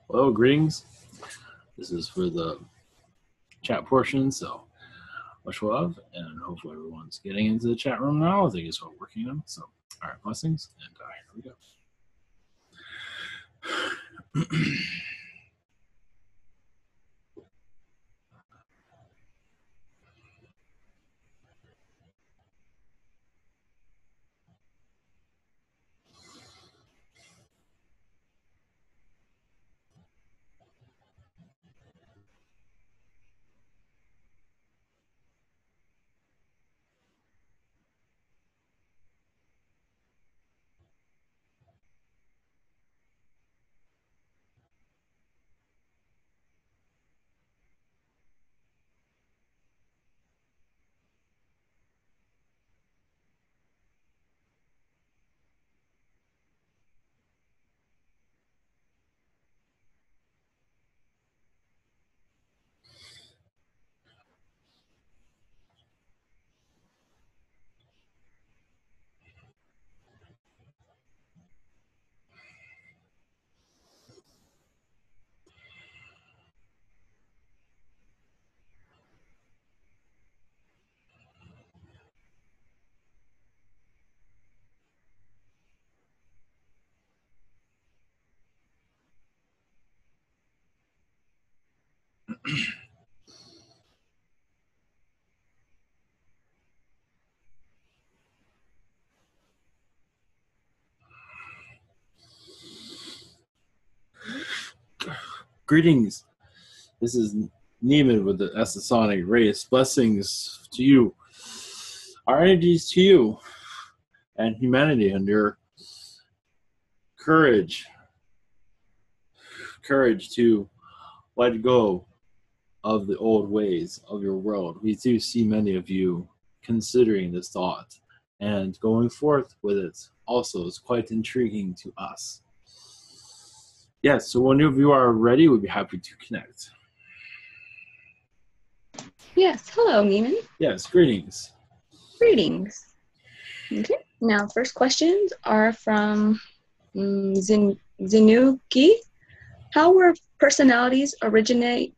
Well, greetings. This is for the chat portion, so much love, and hopefully everyone's getting into the chat room now. I think it's all working on. So, all right, blessings, and here we go. Greetings. This is Neiman with the Essassani race. Blessings to you. Our energies to you and humanity and your courage to let go of the old ways of your world. We do see many of you considering this thought and going forth with it also is quite intriguing to us. Yes, so when you are ready, we'd be happy to connect. Yes, hello, Neiman. Yes, greetings. Greetings. Okay, now first questions are from Zinuki. How were personalities originally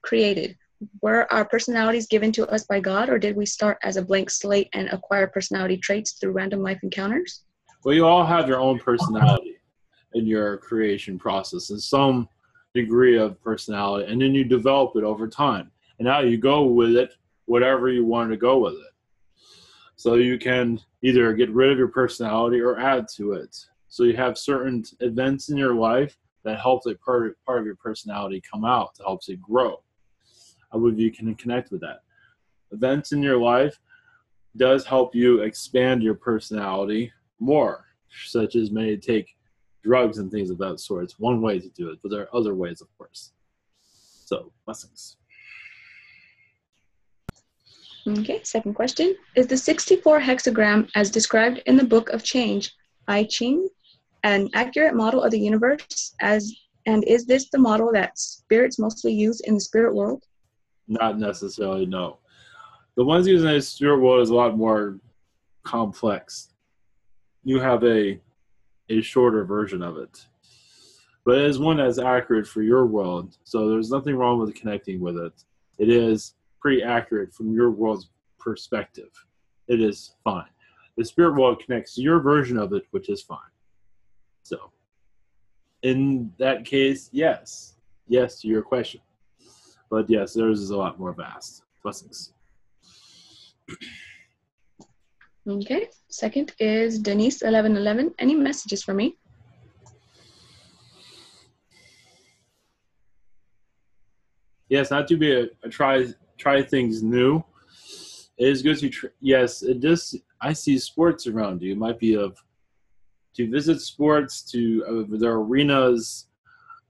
created? Were our personalities given to us by God, or did we start as a blank slate and acquire personality traits through random life encounters? Well, you all have your own personality in your creation process and some degree of personality, and then you develop it over time. And now you go with it, whatever you want to go with it. So you can either get rid of your personality or add to it. So you have certain events in your life that help a part of your personality come out, that helps it grow. I believe you can connect with that. Events in your life does help you expand your personality more, such as may take drugs and things of that sort. It's one way to do it, but there are other ways, of course. So, blessings. Okay, second question. Is the 64 hexagram as described in the Book of Change, I Ching, an accurate model of the universe, and is this the model that spirits mostly use in the spirit world? Not necessarily, no. The ones used in the spirit world is a lot more complex. You have a shorter version of it. But it is one that's accurate for your world, so there's nothing wrong with connecting with it. It is pretty accurate from your world's perspective. It is fine. The spirit world connects to your version of it, which is fine. So, in that case, yes. Yes to your question. But yes, theirs is a lot more vast. Blessings. Okay, second is Denise 1111. Any messages for me? Yes, not to be a try things new. It is good to yes. It does. I see sports around you. It might be to visit sports, to their arenas.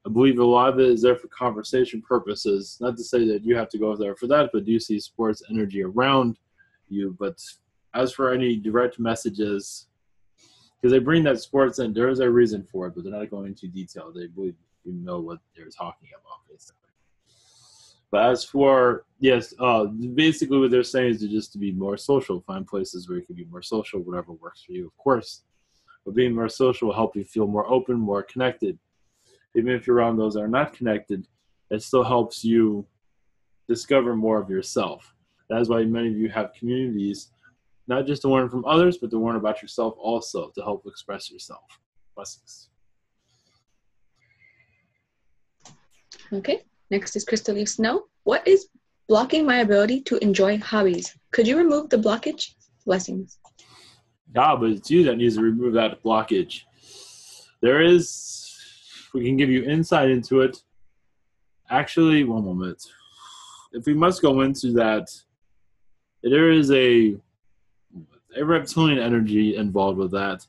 I believe a lot of it is there for conversation purposes. Not to say that you have to go there for that, but do you see sports energy around you? But as for any direct messages, because they bring that sports in, there is a reason for it, but they're not going into detail. They believe you know what they're talking about, basically. But as for, yes, basically what they're saying is just to be more social, find places where you can be more social, whatever works for you, of course. But being more social will help you feel more open, more connected. Even if you're around those that are not connected, it still helps you discover more of yourself. That is why many of you have communities, not just to learn from others, but to learn about yourself also, to help express yourself. Blessings. Okay, next is Crystal Leaf Snow. What is blocking my ability to enjoy hobbies? Could you remove the blockage? Blessings. Yeah, but it's you that needs to remove that blockage. We can give you insight into it. Actually, one moment. If we must go into that, there is a reptilian energy involved with that,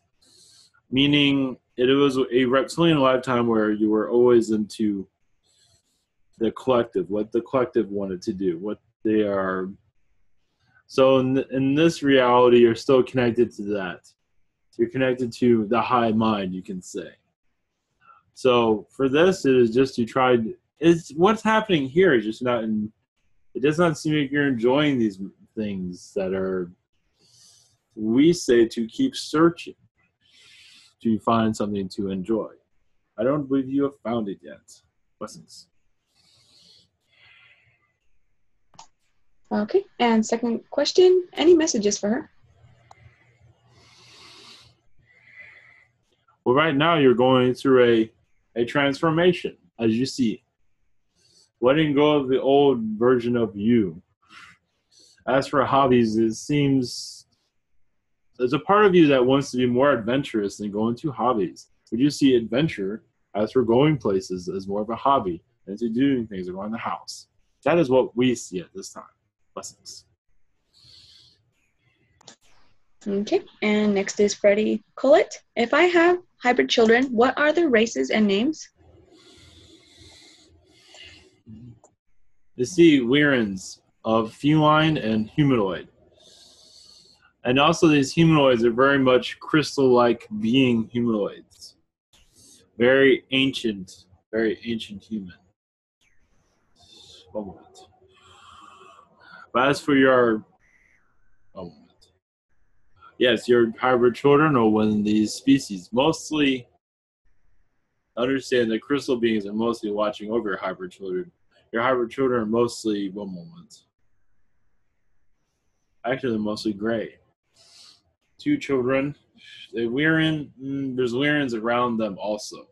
meaning it was a reptilian lifetime where you were always into the collective, what the collective wanted to do, what they are. So in this reality, you're still connected to that. You're connected to the high mind, you can say. So for this, it is just what's happening here is just not in, it does not seem like you're enjoying these things that are, we say to keep searching to find something to enjoy. I don't believe you have found it yet. Blessings. Okay, and second question, any messages for her? Well, right now you're going through a transformation, as you see. Letting go of the old version of you. As for hobbies, it seems there's a part of you that wants to be more adventurous than going to hobbies. Would you see adventure as for going places as more of a hobby than to doing things around the house? That is what we see at this time. Blessings. Okay, and next is Freddie Collett. If I have hybrid children, what are their races and names? You see Weirins of feline and humanoid. And also these humanoids are very much crystal-like being humanoids. Very ancient human. One moment. But as for your, one moment. Yes, your hybrid children are one of these species. Mostly, understand that crystal beings are mostly watching over your hybrid children. Your hybrid children are mostly, one moment. Actually, they're mostly gray. 2 children. There's Weirins around them also.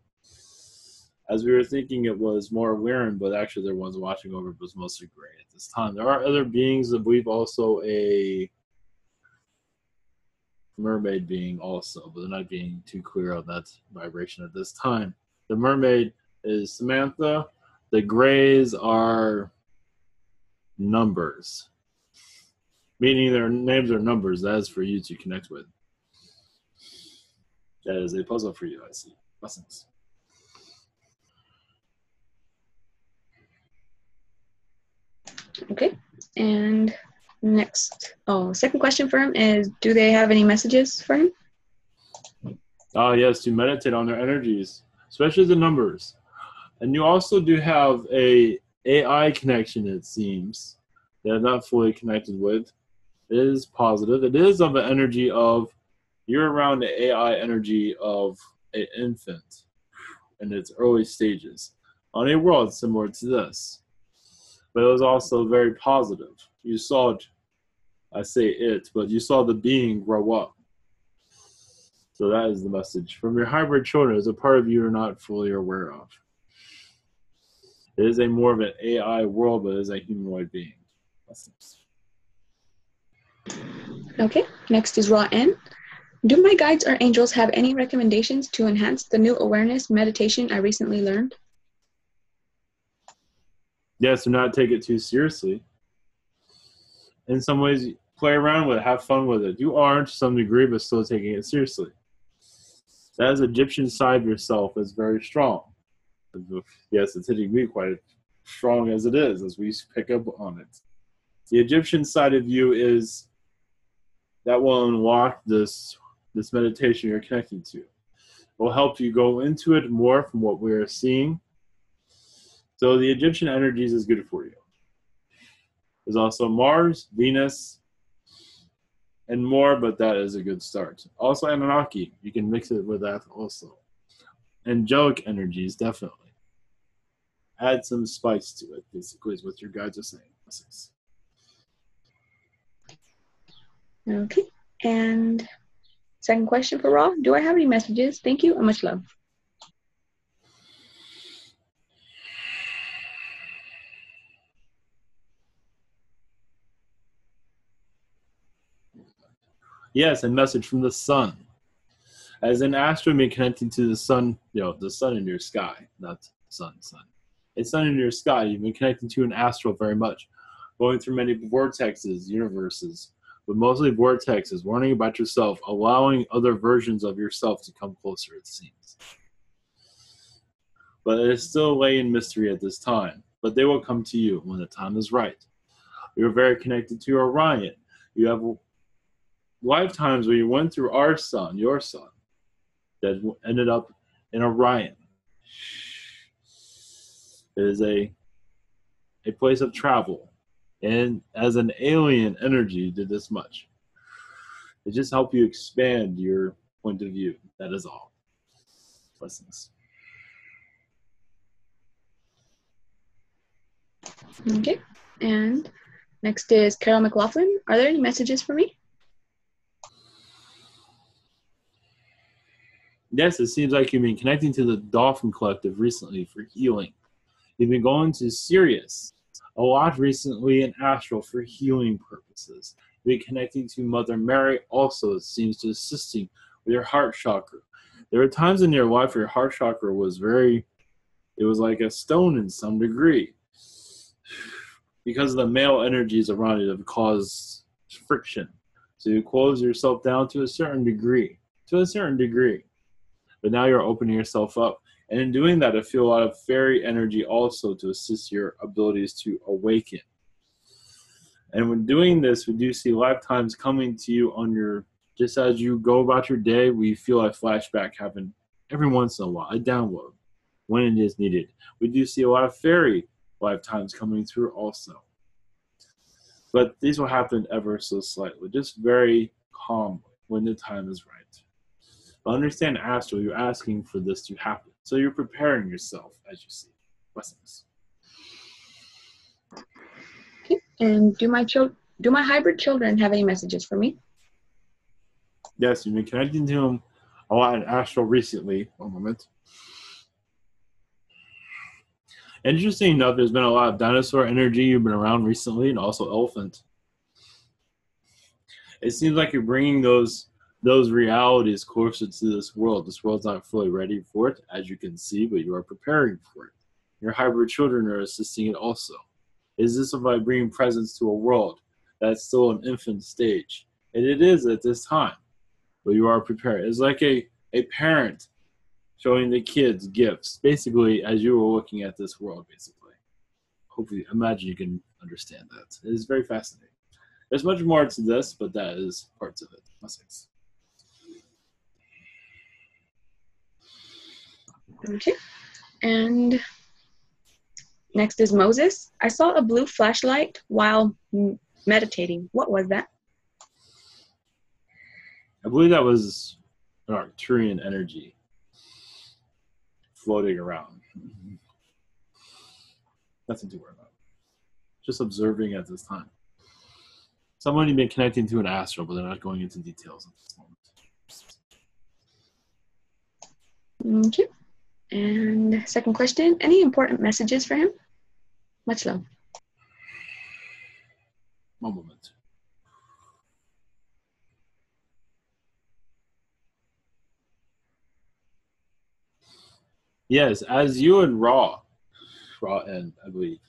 As we were thinking it was more Weirin, but actually they're ones watching over, but it's mostly gray at this time. There are other beings, I believe also a mermaid being also, but they're not being too clear on that vibration at this time. The mermaid is Samantha. The grays are numbers, meaning their names are numbers. That is for you to connect with. That is a puzzle for you, I see. Blessings. Okay, and second question for him is, do they have any messages for him? Yes, to meditate on their energies, especially the numbers. And you also do have a AI connection, it seems. They're not fully connected with. It is positive. It is of the energy of, you're around the AI energy of an infant in its early stages on a world similar to this. But it was also very positive. You saw it, I say it, but you saw the being grow up. So that is the message. From your hybrid children, is a part of you you're not fully aware of. It is a more of an AI world, but it is a humanoid being. Okay, next is Raw N. Do my guides or angels have any recommendations to enhance the new awareness meditation I recently learned? Yes, do not take it too seriously. In some ways, play around with it, have fun with it. You are to some degree, but still taking it seriously. That Egyptian side of yourself is very strong. Yes, it's hitting me quite strong as it is, as we pick up on it. The Egyptian side of you is that will unlock this meditation you're connecting to. It will help you go into it more from what we're seeing. So the Egyptian energies is good for you. There's also Mars, Venus, and more, but that is a good start. Also, Anunnaki, you can mix it with that also. Angelic energies, definitely. Add some spice to it, basically, is what your guides are saying. Okay. And second question for Ra. Do I have any messages? Thank you and much love. Yes, a message from the sun. As an astro being connecting to the sun, the sun in your sky, not sun. It's sun in your sky. You've been connecting to an astral very much, going through many vortexes, universes, but mostly vortexes, warning about yourself, allowing other versions of yourself to come closer, it seems. But it is still lay in mystery at this time, but they will come to you when the time is right. You're very connected to Orion. You have lifetimes where you went through our sun, your sun, that ended up in Orion. It is a place of travel. And as an alien energy did this much. It just helped you expand your point of view. That is all. Blessings. Okay. And next is Carol McLaughlin. Are there any messages for me? Yes, it seems like you've been connecting to the Dolphin Collective recently for healing. You've been going to Sirius a lot recently in astral for healing purposes. You've been connecting to Mother Mary also, it seems, to assisting with your heart chakra. There were times in your life where your heart chakra was it was like a stone in some degree. Because of the male energies around it have caused friction. So you close yourself down to a certain degree. But now you're opening yourself up. And in doing that, I feel a lot of fairy energy also to assist your abilities to awaken. And when doing this, we do see lifetimes coming to you just as you go about your day, we feel a flashback happen every once in a while, a download, when it is needed. We do see a lot of fairy lifetimes coming through also. But these will happen ever so slightly, just very calmly when the time is right. But understand, astral, you're asking for this to happen. So you're preparing yourself as you see. Blessings. Okay. And do my hybrid children have any messages for me? Yes, you've been connecting to them a lot in astral recently. One moment. Interesting enough, there's been a lot of dinosaur energy you've been around recently, and also elephant. It seems like you're bringing those realities closer to this world. This world's not fully ready for it, as you can see, but you are preparing for it. Your hybrid children are assisting it also. Is this by bringing presence to a world that's still an infant stage? And it is at this time, but you are prepared. It's like a parent showing the kids gifts, basically, as you were looking at this world, basically. Hopefully, imagine you can understand that. It is very fascinating. There's much more to this, but that is parts of it. Blessings. Okay. And next is Moses. I saw a blue flashlight while meditating. What was that? I believe that was an Arcturian energy floating around. Nothing to worry about. Just observing at this time. Someone you've been connecting to an astral, but they're not going into details at this moment. Okay. And second question, any important messages for him? Much love. One moment. Yes, as you and Ra and I believe,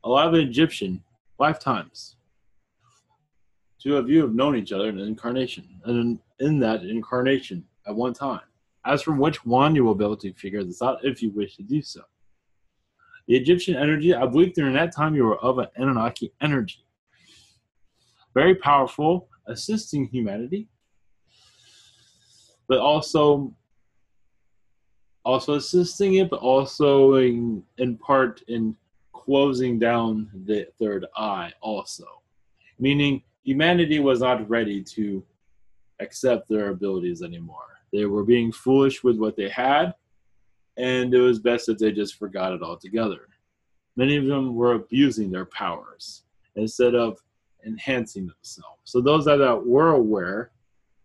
a lot of Egyptian lifetimes. Two of you have known each other in an incarnation, and in that incarnation at one time. As from which one, you will be able to figure this out if you wish to do so. The Egyptian energy, I believe during that time you were of an Anunnaki energy. Very powerful, assisting humanity, but also assisting it, but also in part in closing down the third eye also. Meaning humanity was not ready to accept their abilities anymore. They were being foolish with what they had, and it was best if they just forgot it altogether. Many of them were abusing their powers instead of enhancing themselves. So those that were aware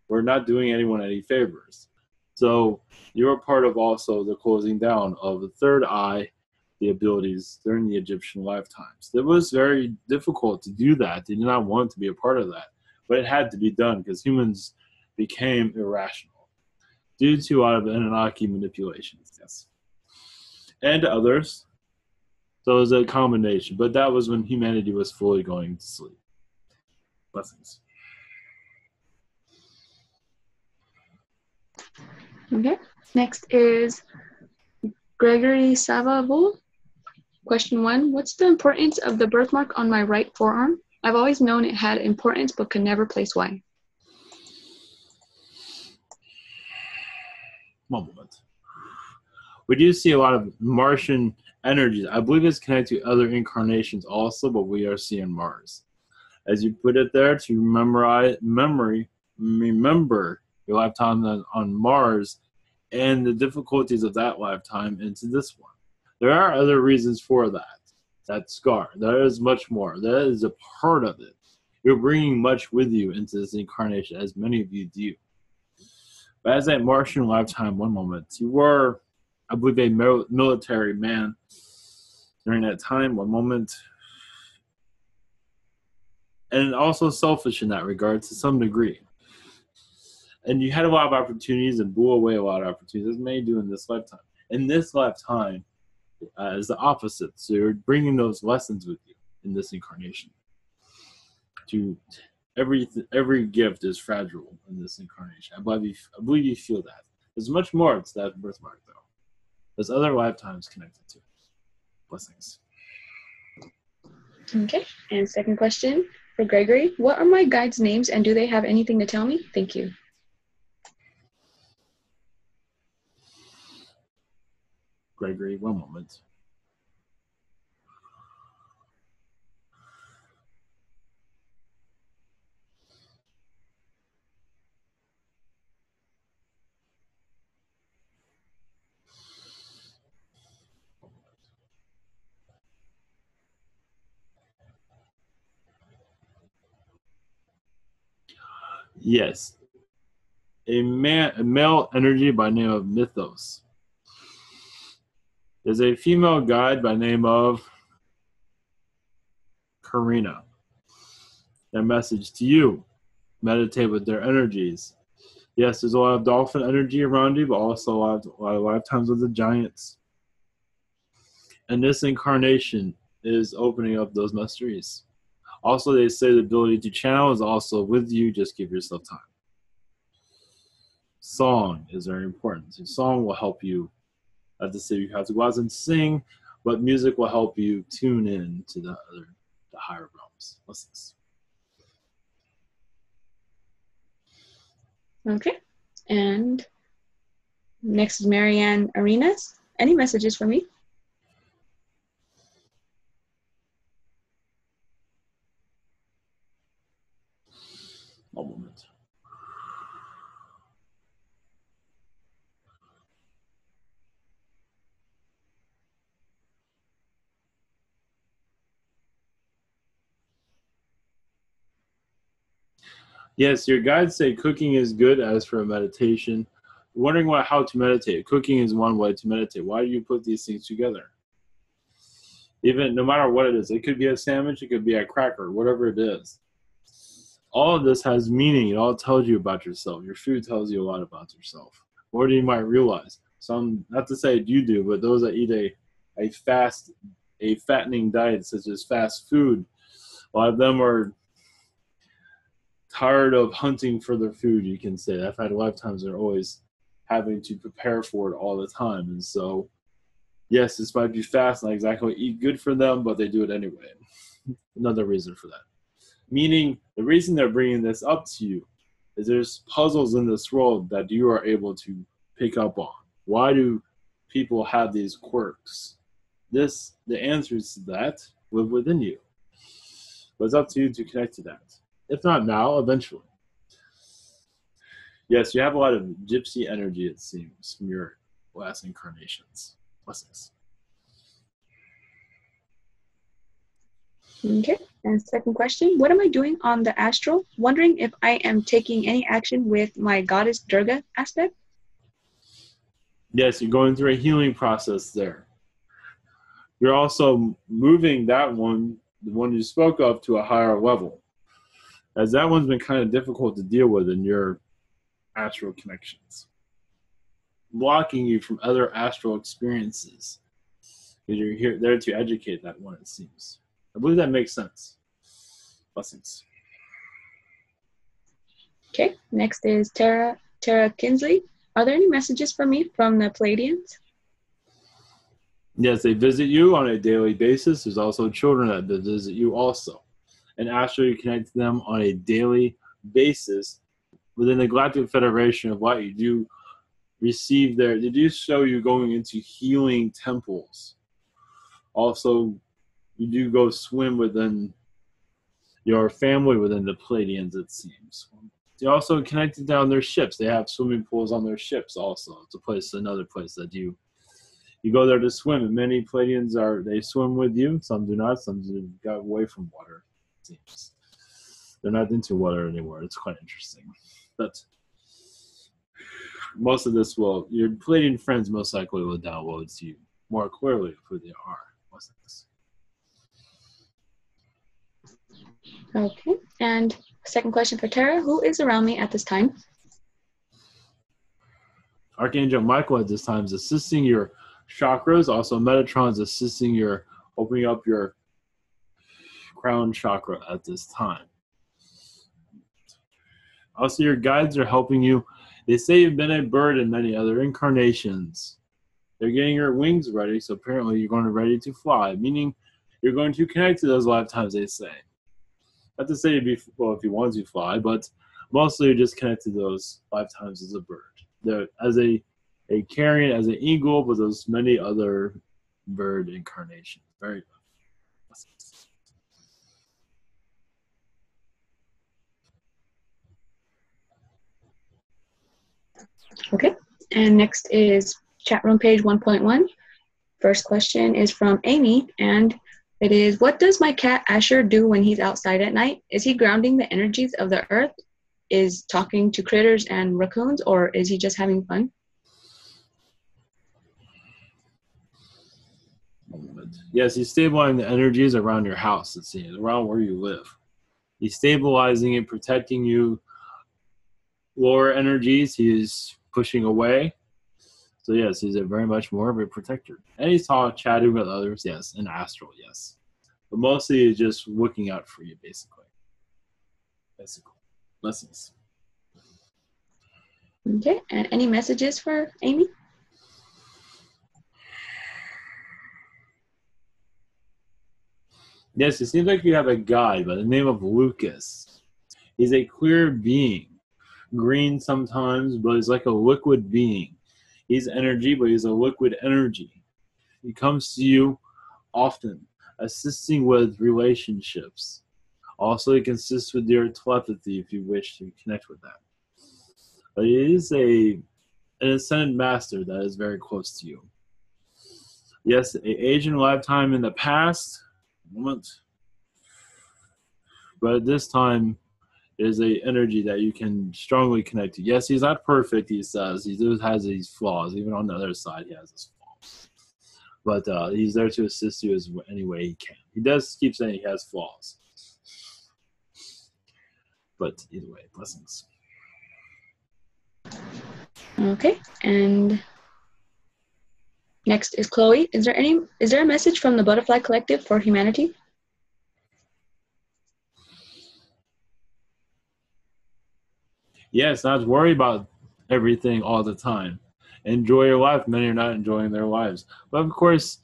were not doing anyone any favors. So you were part of also the closing down of the third eye, the abilities during the Egyptian lifetimes. It was very difficult to do that. They did not want to be a part of that, but it had to be done because humans became irrational due to a lot of Anunnaki manipulations, yes, and others. So it was a combination, but that was when humanity was fully going to sleep. Blessings. Okay. Next is Gregory Savable. Question 1. What's the importance of the birthmark on my right forearm? I've always known it had importance, but could never place why. One moment. We do see a lot of Martian energies. I believe it's connected to other incarnations also, but we are seeing Mars. As you put it there, to remember your lifetime on Mars and the difficulties of that lifetime into this one. There are other reasons for that scar. There is much more. That is a part of it. You're bringing much with you into this incarnation, as many of you do. But as that Martian lifetime, one moment, you were, I believe, a military man during that time, one moment. And also selfish in that regard to some degree. And you had a lot of opportunities and blew away a lot of opportunities, as many do in this lifetime. In this lifetime is the opposite. So you're bringing those lessons with you in this incarnation. To every gift is fragile in this incarnation. I believe you feel that. There's much more to that birthmark, though. There's other lifetimes connected to it. Blessings. Okay. And second question for Gregory. What are my guides' names, and do they have anything to tell me? Thank you. Gregory, one moment. Yes. A male energy by name of Mythos. There's a female guide by name of Karina. Their message to you: meditate with their energies. Yes, there's a lot of dolphin energy around you, but also a lot of lifetimes with the giants. And this incarnation is opening up those mysteries. Also, they say the ability to channel is also with you. Just give yourself time. Song is very important. So song will help you. Not to say you have to go out and sing, but music will help you tune in to the higher realms. Lessons. Okay. And next is Marianne Arenas. Any messages for me? One moment. Yes, your guides say cooking is good as for a meditation. Wondering how to meditate. Cooking is one way to meditate. Why do you put these things together? Even no matter what it is, it could be a sandwich, it could be a cracker, whatever it is. All of this has meaning. It all tells you about yourself. Your food tells you a lot about yourself. More than you might realize. Some, not to say you do, but those that eat a fattening diet such as fast food, a lot of them are tired of hunting for their food, you can say. I've had lifetimes they're always having to prepare for it all the time. And so, yes, this might be fast, not exactly eat good for them, but they do it anyway. Another reason for that. Meaning, the reason they're bringing this up to you is there's puzzles in this world that you are able to pick up on. Why do people have these quirks? The answers to that live within you. But it's up to you to connect to that. If not now, eventually. Yes, you have a lot of gypsy energy, it seems, from your last incarnations. Blessings. Okay. And second question, what am I doing on the astral? Wondering if I am taking any action with my goddess Durga aspect? Yes, you're going through a healing process there. You're also moving that one, the one you spoke of, to a higher level, as that one's been kind of difficult to deal with in your astral connections, blocking you from other astral experiences, because you're here there to educate that one, it seems. I believe that makes sense. Blessings. Okay. Next is Tara Kinsley. Are there any messages for me from the Pleiadians? Yes, they visit you on a daily basis. There's also children that visit you also. And actually, you connect to them on a daily basis. Within the Galactic Federation of Light, you do receive they do show you going into healing temples. Also, you do go swim within your family within the Pleiadians, it seems. They also connected down their ships. They have swimming pools on their ships also. It's another place that you go there to swim. And many Pleiadians they swim with you. Some do not. Some got away from water, it seems. They're not into water anymore. It's quite interesting. But most of this your Pleiadian friends most likely will download to you more clearly who they are. Most of this. Okay. And second question for Tara, who is around me at this time? Archangel Michael at this time is assisting your chakras. Also, Metatron is assisting your opening up your crown chakra at this time. Also, your guides are helping you. They say you've been a bird in many other incarnations. They're getting your wings ready, so apparently you're going to ready to fly, meaning you're going to connect to those lifetimes, they say. Not to say if you want to fly, but mostly you just connect to those lifetimes as a bird. They're, as a carrion, as an eagle, but those many other bird incarnations. Very good. Okay. And next is chat room page 1.1. First question is from Amy, and it is, what does my cat Asher do when he's outside at night? Is he grounding the energies of the earth? Is talking to critters and raccoons, or is he just having fun? Yes, he's stabilizing the energies around your house, it seems, around where you live. He's stabilizing it, protecting you. Lower energies, he's pushing away. So yes, he's very much more of a protector. And he's chatting with others, yes, and astral, yes. But mostly he's just looking out for you, basically. Blessings. Okay, and any messages for Amy? Yes, it seems like you have a guy by the name of Lucas. He's a clear being. Green sometimes, but he's like a liquid being. He's energy, but he's a liquid energy. He comes to you often, assisting with relationships. Also, he can assist with your telepathy if you wish to connect with that. But he is an ascended master that is very close to you. Yes, an age in a lifetime in the past, but at this time, is a energy that you can strongly connect to. Yes, he's not perfect, he says. He has these flaws. Even on the other side, he has his flaws. But he's there to assist you any way he can. He does keep saying he has flaws. But either way, blessings. Okay, and next is Chloe. Is there a message from the Butterfly Collective for humanity? Yes, not worry about everything all the time. Enjoy your life. Many are not enjoying their lives. But of course,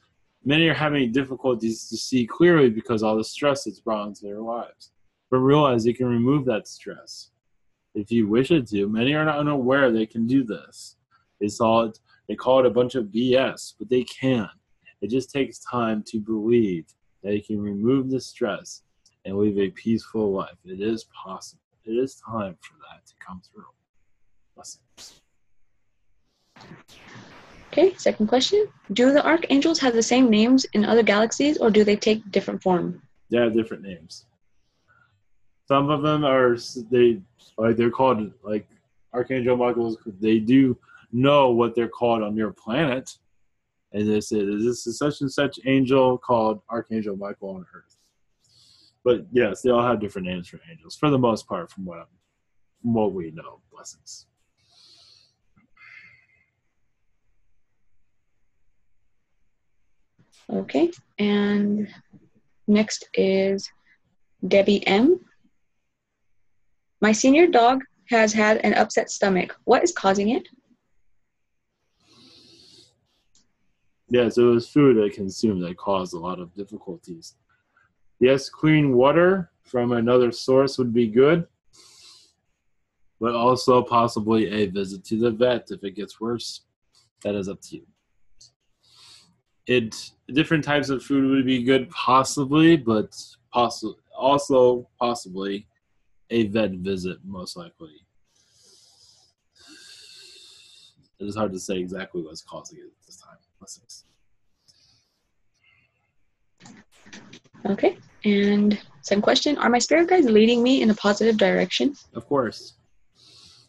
many are having difficulties to see clearly because all the stress that's brought into their lives. But realize you can remove that stress if you wish it to. Many are not unaware they can do this. They call it a bunch of BS, but they can. It just takes time to believe that you can remove the stress and live a peaceful life. It is possible. It is time for that to come through. Blessings. Okay, second question. Do the archangels have the same names in other galaxies, or do they take different form? They have different names. Some of them they're called like Archangel Michael's. They do know what they're called on your planet, and this is such and such angel called Archangel Michael on Earth. But yes, they all have different names for angels for the most part, from what we know. Blessings. Okay, and next is Debbie M. My senior dog has had an upset stomach. What is causing it? Yes, it was food I consumed that caused a lot of difficulties. Yes, clean water from another source would be good, but also possibly a visit to the vet if it gets worse. That is up to you. Different types of food would be good, possibly, but also possibly a vet visit, most likely. It is hard to say exactly what's causing it at this time. Blessings. Okay, and second question. Are my spirit guides leading me in a positive direction? Of course.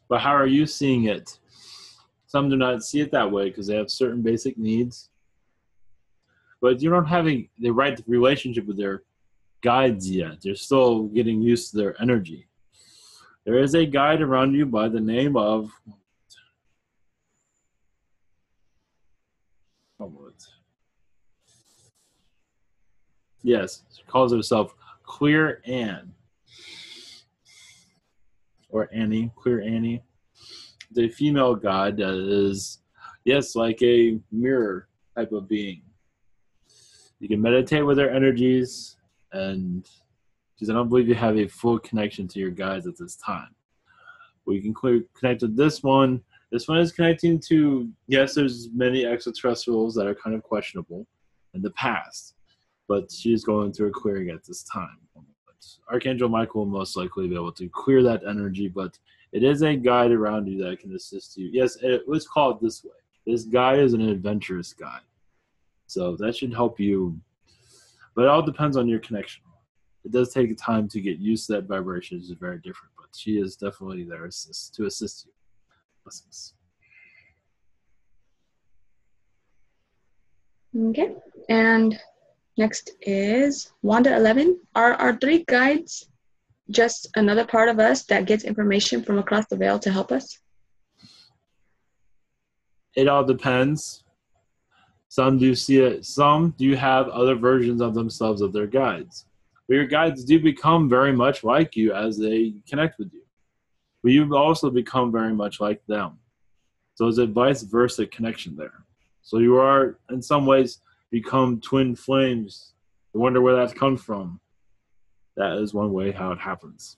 But how are you seeing it? Some do not see it that way because they have certain basic needs. But you don't have the right relationship with their guides yet. You're still getting used to their energy. There is a guide around you by the name of... Yes, she calls herself Clear Anne. Or Annie, Clear Annie. The female god that is, yes, like a mirror type of being. You can meditate with their energies, and because I don't believe you have a full connection to your guides at this time. We can connect with this one. This one is connecting to, yes, there's many extraterrestrials that are kind of questionable in the past, but she's going through a clearing at this time. Archangel Michael will most likely be able to clear that energy, but it is a guide around you that can assist you. Yes, it was called this way. This guide is an adventurous guide. So that should help you. But it all depends on your connection. It does take time to get used to that vibration. It's very different, but she is definitely there to assist you. Blessings. Okay, and next is Wanda 11. Are our three guides just another part of us that gets information from across the veil to help us? It all depends. Some do see it. Some do have other versions of themselves of their guides. But your guides do become very much like you as they connect with you. But you also become very much like them. So it's a vice versa connection there. So you are, in some ways, become twin flames. You wonder where that comes from. That is one way how it happens.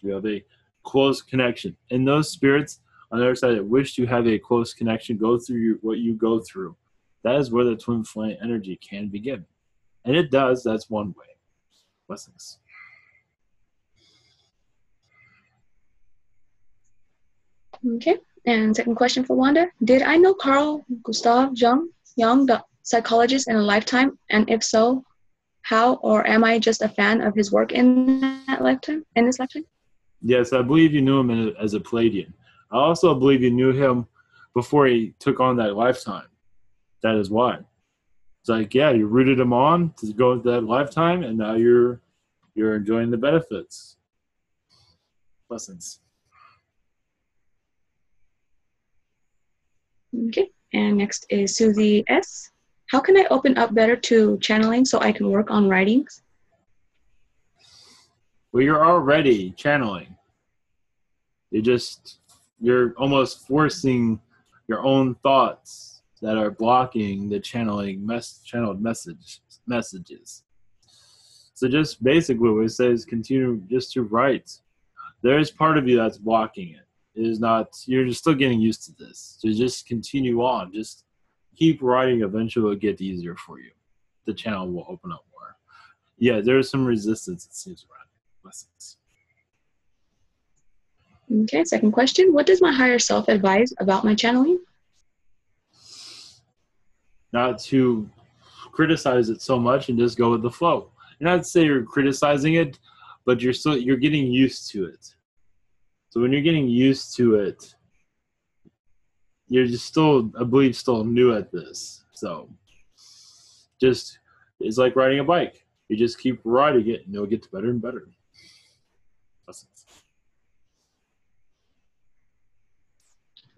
You have a close connection. And those spirits on the other side that wish to have a close connection go through what you go through. That is where the twin flame energy can begin. And it does. That's one way. Blessings. Okay, and second question for Wanda. Did I know Carl Gustav Jung, the psychologist, in a lifetime? And if so, how, or am I just a fan of his work in this lifetime? Yes, I believe you knew him as a Palladian. I also believe you knew him before he took on that lifetime. That is why. It's like, yeah, you rooted him on to go into that lifetime, and now you're enjoying the benefits. Blessings. Okay, and next is Susie S. How can I open up better to channeling so I can work on writings? Well, you're already channeling. You're almost forcing your own thoughts that are blocking the channeled messages. So just basically what it says, continue just to write. There is part of you that's blocking it. It is not, you're just still getting used to this. So just continue on. Just keep writing. Eventually it'll get easier for you. The channel will open up more. Yeah, there's some resistance, it seems, around it. Blessings. Okay, second question. What does my higher self advise about my channeling? Not to criticize it so much and just go with the flow. And I'd say you're criticizing it, but you're getting used to it. So when you're getting used to it, you're just still, I believe, still new at this. So just, it's like riding a bike. You just keep riding it and it'll get better and better.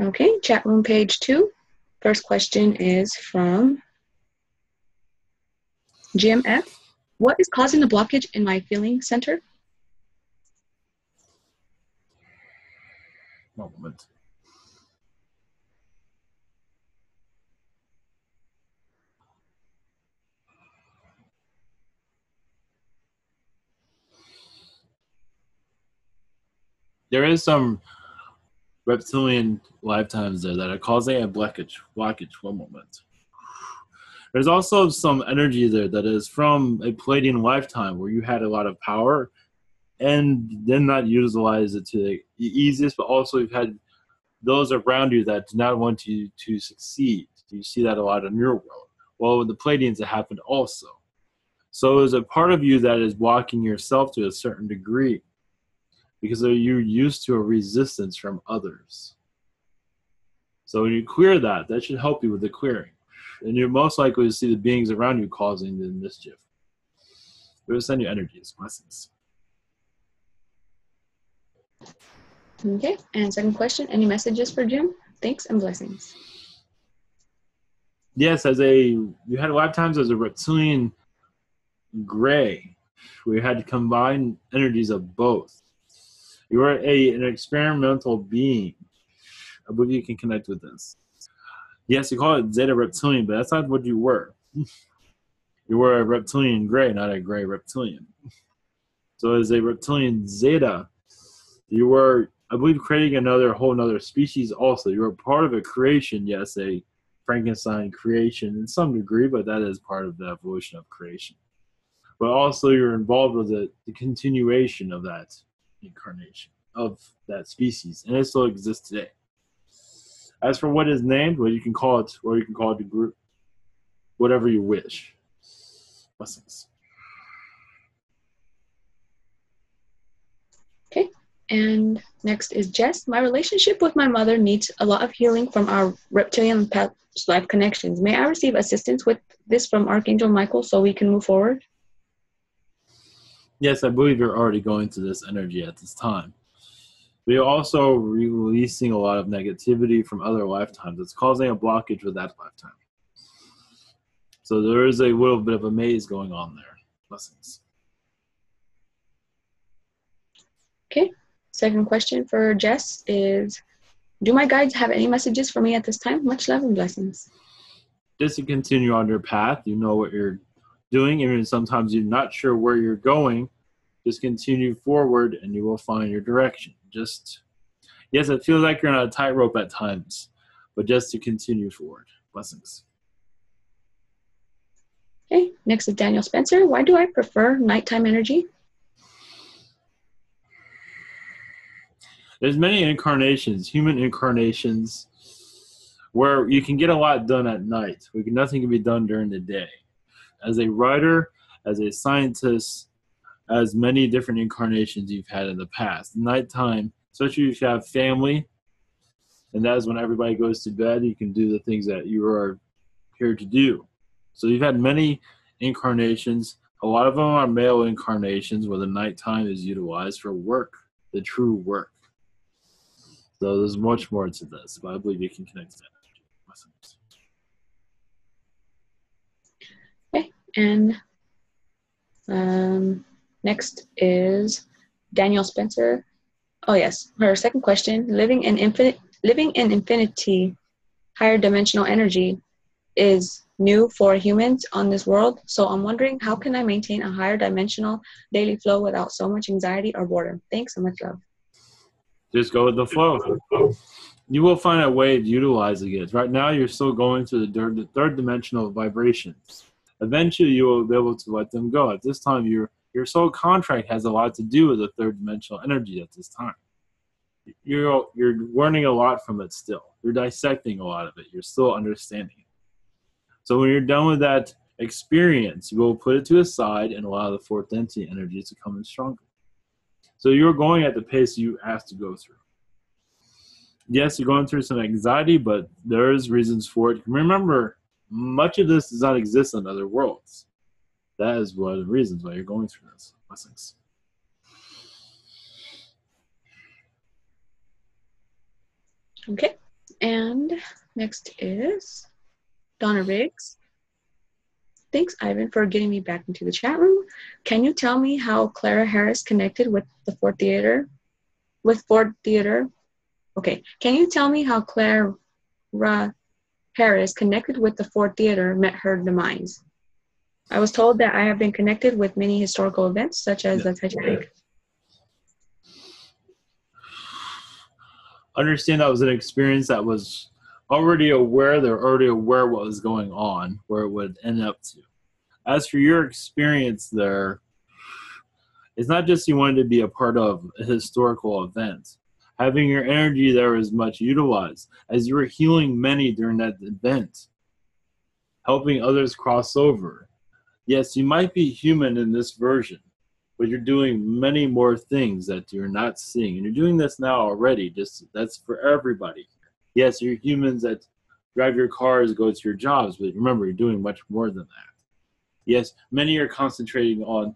Okay, chat room page 2. First question is from Jim F. What is causing the blockage in my feeling center? One moment. There is some reptilian lifetimes there that are causing a blockage. One moment. There's also some energy there that is from a Palladian lifetime where you had a lot of power and then not utilize it to the easiest, but also you've had those around you that do not want you to succeed. You see that a lot in your world. Well, with the Palladians, it happened also. So there's a part of you that is blocking yourself to a certain degree because you're used to a resistance from others. So when you clear that, that should help you with the clearing. And you're most likely to see the beings around you causing the mischief. They will send you energies, blessings. Okay, and second question, any messages for Jim? Thanks and blessings. Yes, you had lifetimes as a reptilian gray, where you had to combine energies of both. You were an experimental being. I believe you can connect with this. Yes, you call it Zeta Reptilian, but that's not what you were. You were a reptilian gray, not a gray reptilian. So as a reptilian Zeta, you were, I believe, creating whole another species also. You were part of a creation, yes, a Frankenstein creation in some degree, but that is part of the evolution of creation. But also you're involved with the continuation of that incarnation, of that species, and it still exists today. As for what is named, well, you can call it, or you can call it the group, whatever you wish. Blessings. Okay, and next is Jess. My relationship with my mother needs a lot of healing from our reptilian past life connections. May I receive assistance with this from Archangel Michael so we can move forward? Yes, I believe you're already going through this energy at this time. But you're also releasing a lot of negativity from other lifetimes. It's causing a blockage with that lifetime. So there is a little bit of a maze going on there. Blessings. Okay, second question for Jess is, do my guides have any messages for me at this time? Much love and blessings. Just to continue on your path, you know what you're doing, even sometimes you're not sure where you're going, just continue forward and you will find your direction. Yes, it feels like you're on a tightrope at times, but just to continue forward. Blessings. Okay, next is Daniel Spencer. Why do I prefer nighttime energy? There's many incarnations, human incarnations, where you can get a lot done at night. Nothing can be done during the day. As a writer, as a scientist, as many different incarnations you've had in the past. Nighttime, especially if you have family, and that is when everybody goes to bed, you can do the things that you are here to do. So you've had many incarnations. A lot of them are male incarnations where the nighttime is utilized for work, the true work. So there's much more to this, but I believe you can connect to that. Okay, and next is Daniel Spencer. Oh yes, her second question: living in infinity, higher dimensional energy, is new for humans on this world. So I'm wondering, how can I maintain a higher dimensional daily flow without so much anxiety or boredom? Thanks so much, love. Just go with the flow. You will find a way of utilizing it. Right now, you're still going through the third dimensional vibrations. Eventually, you will be able to let them go. At this time, your soul contract has a lot to do with the third dimensional energy at this time. You're learning a lot from it still. You're dissecting a lot of it. You're still understanding it. So when you're done with that experience, you will put it to the side and allow the fourth entity energy to come in stronger. So you're going at the pace you asked to go through. Yes, you're going through some anxiety, but there's reasons for it. Remember, much of this does not exist in other worlds. That is one of the reasons why you're going through this. Blessings. Okay, and next is Donna Riggs. Thanks, Ivan, for getting me back into the chat room. Can you tell me how Clara Harris connected with the Ford Theater? Okay, can you tell me how Clara Harris connected with the Ford Theater met her demise? I was told that I have been connected with many historical events, such as the Titanic. Understand that was an experience that was already aware. They're already aware what was going on, where it would end up to. As for your experience there, it's not just you wanted to be a part of a historical event. Having your energy there is much utilized, as you were healing many during that event, helping others cross over. Yes, you might be human in this version, but you're doing many more things that you're not seeing. And you're doing this now already. That's for everybody. Yes, you're humans that drive your cars, go to your jobs, but remember, you're doing much more than that. Yes, many are concentrating on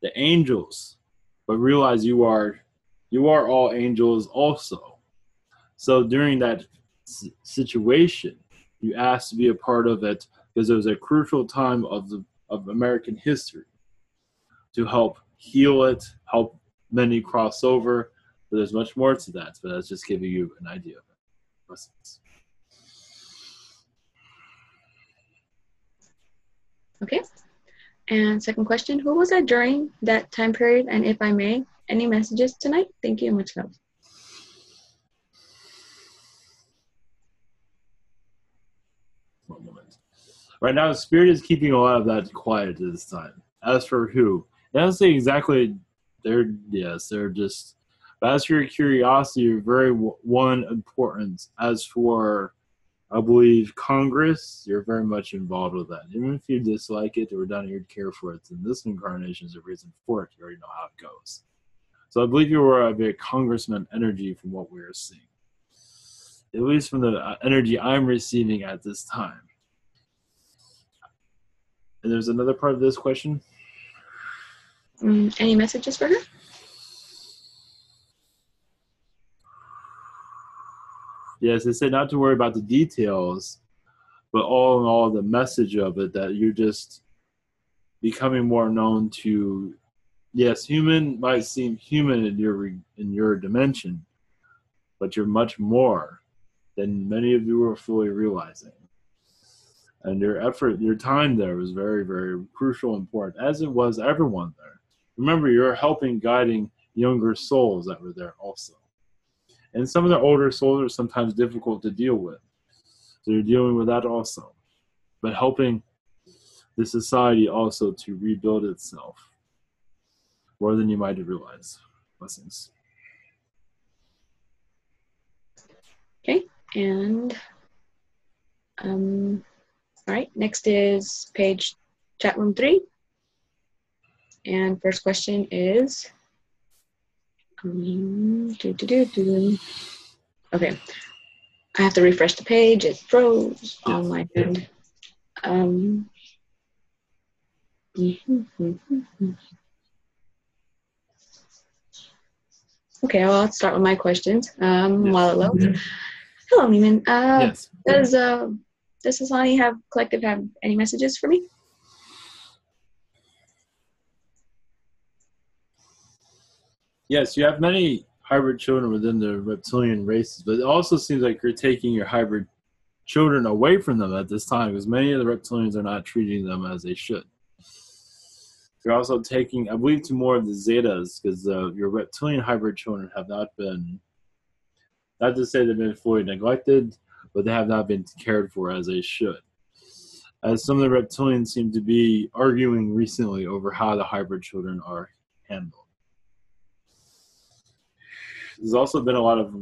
the angels, but realize you are all angels also. So during that situation, you asked to be a part of it because it was a crucial time of American history to help heal it, help many cross over. But there's much more to that, but that's just giving you an idea of it. Blessings. Okay. And second question, who was I during that time period? And if I may, any messages tonight? Thank you and much love. One moment. Right now, the Spirit is keeping a lot of that quiet at this time. As for who, it doesn't say exactly. They're just. But as for your curiosity, you're very one important. As for, I believe, Congress, you're very much involved with that. Even if you dislike it or don't even care for it, then this incarnation is a reason for it. You already know how it goes. So I believe you were a very congressman energy from what we are seeing. At least from the energy I'm receiving at this time. And there's another part of this question. Any messages for her? Yes, it said not to worry about the details, but all in all, the message of it, that you're just becoming more known to, yes, human might seem human in your dimension, but you're much more than many of you are fully realizing. And your effort, your time there was very, very crucial and important, as it was everyone there. Remember, you're helping, guiding younger souls that were there also. And some of the older souls are sometimes difficult to deal with. So you're dealing with that also. But helping the society also to rebuild itself more than you might realize. Blessings. Okay, and all right, next is page chat room 3. And first question is, okay, I have to refresh the page. It froze on my end. Okay, well, let's start with my questions while it loads. Hello, Neiman. Yes. Does Essassani Collective have any messages for me? Yes, you have many hybrid children within the reptilian races, but it also seems like you're taking your hybrid children away from them at this time, because many of the reptilians are not treating them as they should. You're also taking, I believe, to more of the Zetas, because your reptilian hybrid children have not been, not to say they've been fully neglected, but they have not been cared for as they should. as some of the reptilians seem to be arguing recently over how the hybrid children are handled. There's also been a lot of...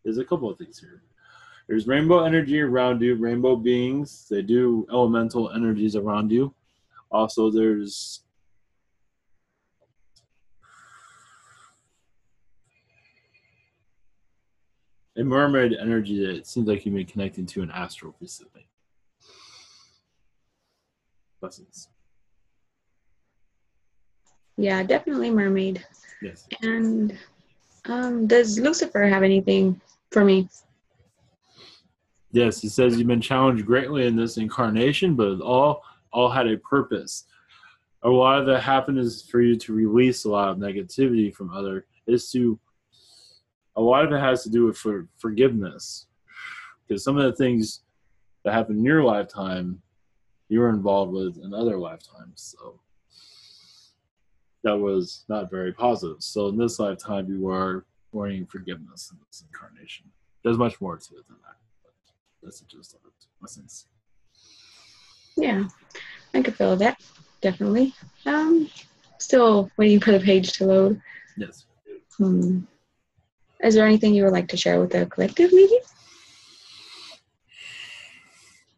There's a couple of things here. There's rainbow energy around you, rainbow beings. They do elemental energies around you. Also, there's a mermaid energy that it seems like you've been connecting to an astral recently. Blessings. Yeah, definitely mermaid. Yes. And does Lucifer have anything for me? Yes, he says you've been challenged greatly in this incarnation, but it all had a purpose. A lot of that happened is for you to release a lot of negativity from other. A lot of it has to do with forgiveness, because some of the things that happened in your lifetime, you were involved with in other lifetimes. So that was not very positive. So in this lifetime, you are wanting forgiveness in this incarnation. There's much more to it than that. But that's just a essence. Yeah, I could feel that, definitely. Still waiting for the page to load. Yes. Is there anything you would like to share with the collective, maybe?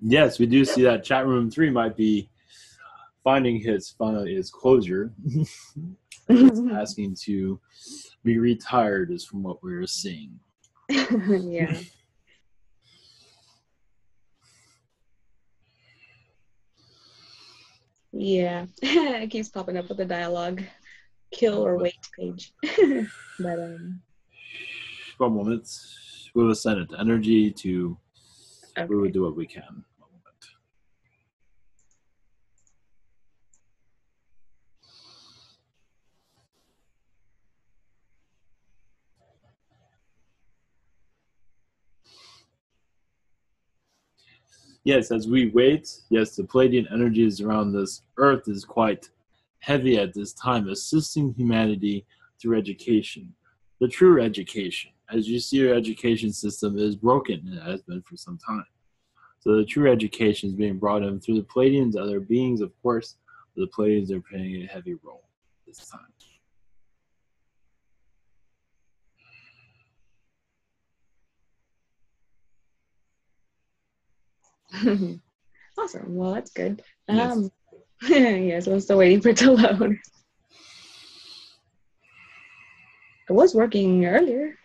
Yes, we do see that chat room 3 might be finding his closure. Asking to be retired is from what we're seeing. Yeah. Yeah. It keeps popping up with the dialogue. Kill or wait page. But 1 moment. We will send it energy to okay. We will do what we can. Yes, as we wait, yes, the Palladian energies around this earth is quite heavy at this time, assisting humanity through education. The true education. As you see, your education system is broken, and it has been for some time. So the true education is being brought in through the Palladians, other beings, of course. The Palladians are playing a heavy role this time. Awesome. Well, that's good. Yes. Yes, I'm still waiting for it to load. It was working earlier.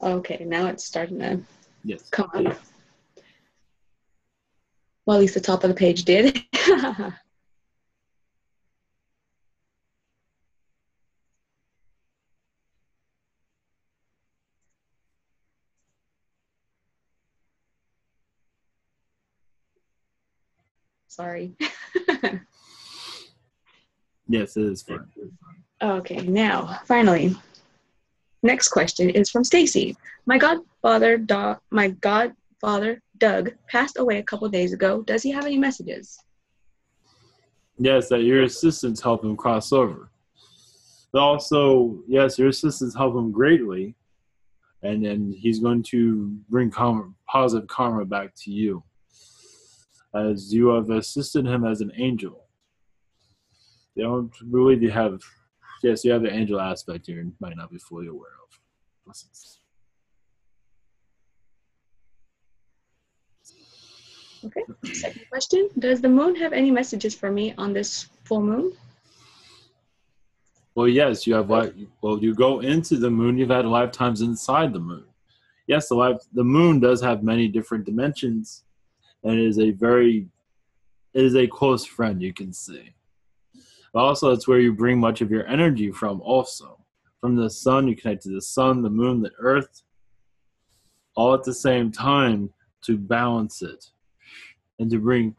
Okay, now it's starting to come up. Well, at least the top of the page did. Sorry. Yes, it is fun. Okay, now, finally. Next question is from Stacy. My godfather, Doug, passed away a couple days ago. Does he have any messages? Yes, that your assistants help him cross over. But also, yes, your assistants help him greatly, and then he's going to bring positive karma back to you, as you have assisted him as an angel. They don't believe you have... Yes, you have the angel aspect here and might not be fully aware of. Blessings. Okay, second question. Does the moon have any messages for me on this full moon? Well, yes, you have you go into the moon, you've had lifetimes inside the moon. Yes, the moon does have many different dimensions, and it is a close friend, you can say. But also, it's where you bring much of your energy from also. From the sun, you connect to the sun, the moon, the earth, all at the same time to balance it and to bring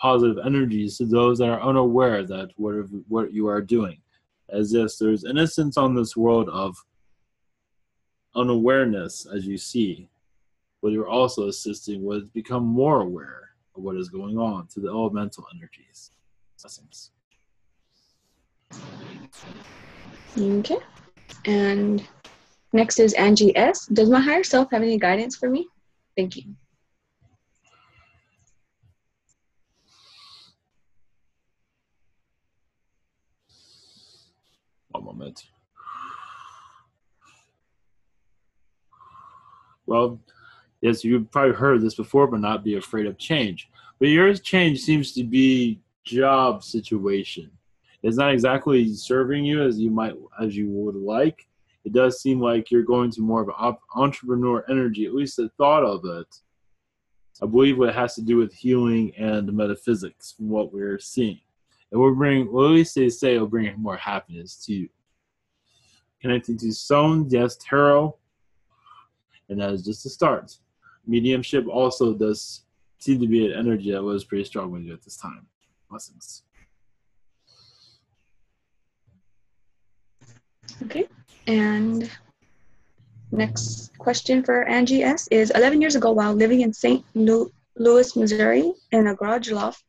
positive energies to those that are unaware that what you are doing. As if there's innocence on this world of unawareness, as you see, but you're also assisting with become more aware of what is going on to the elemental energies. Blessings. Okay. And next is Angie S. Does my higher self have any guidance for me? Thank you. One moment. Well, yes, you've probably heard this before, but not be afraid of change. But your change seems to be job situation. It's not exactly serving you as you would like. It does seem like you're going to more of an entrepreneur energy, at least the thought of it. I believe what it has to do with healing and metaphysics from what we're seeing. It will bring, well, at least they say it'll bring more happiness to you. Connecting to Stone, yes, tarot, and that is just the start. Mediumship also does seem to be an energy that was pretty strong with you at this time. Blessings. Okay. And next question for Angie S. is 11 years ago while living in St. Louis, Missouri in a garage loft,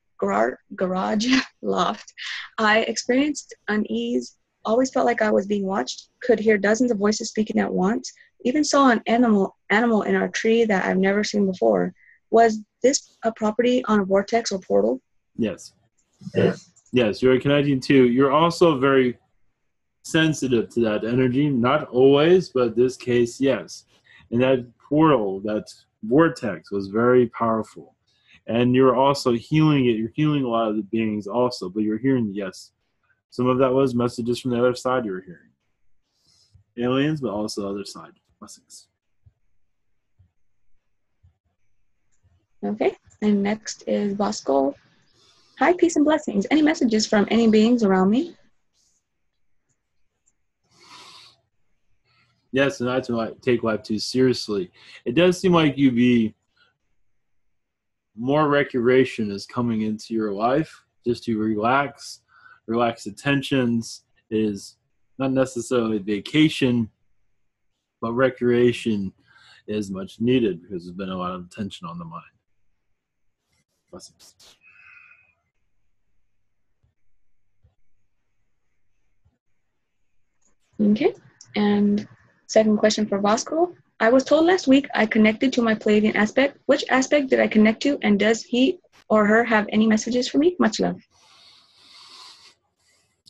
I experienced unease, always felt like I was being watched, could hear dozens of voices speaking at once, even saw an animal in our tree that I've never seen before. Was this a property on a vortex or portal? Yes. Yes, you're connecting to. You're also very sensitive to that energy. Not always, but in this case, yes. And that portal, that vortex was very powerful. And you're also healing it. You're healing a lot of the beings also, but you're hearing, yes. Some of that was messages from the other side you were hearing. Aliens, but also the other side. Blessings. Okay. And next is Bosco. Hi, peace and blessings. Any messages from any beings around me? Yes, and not to take life too seriously. It does seem like you be more recreation is coming into your life just to relax the tensions. It is not necessarily vacation, but recreation is much needed because there's been a lot of tension on the mind. Blessings. Okay. And second question for Vasco. I was told last week I connected to my Palladian aspect. Which aspect did I connect to, and does he or her have any messages for me? Much love.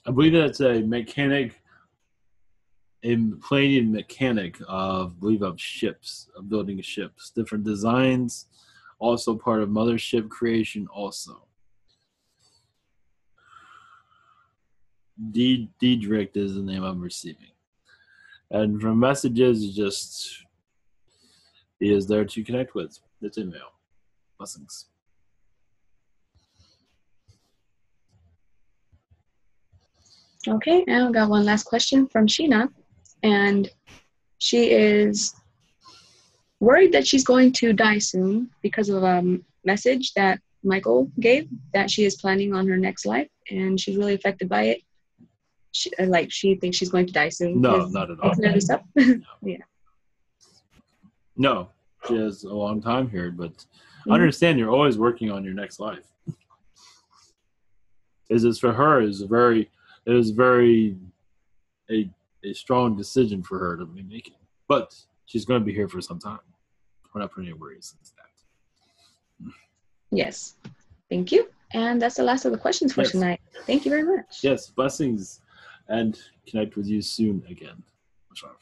I believe that's a mechanic, a Palladian mechanic of, I believe, of ships, of building ships, different designs, also part of mothership creation also. Diedrich is the name I'm receiving. And from messages, he is there to connect with. It's email. Blessings. Okay, and we got one last question from Sheena. And she is worried that she's going to die soon because of a message that Michael gave that she is planning on her next life, and she's really affected by it. She thinks she's going to die soon. No, not at all. Clear this up. Yeah. No, she has a long time here, but I understand you're always working on your next life. Is for her is very a strong decision for her to be making, but she's going to be here for some time. We're not putting any worries into that. Yes, thank you. And that's the last of the questions for tonight. Thank you very much. Yes, blessings, and connect with you soon again. Much love.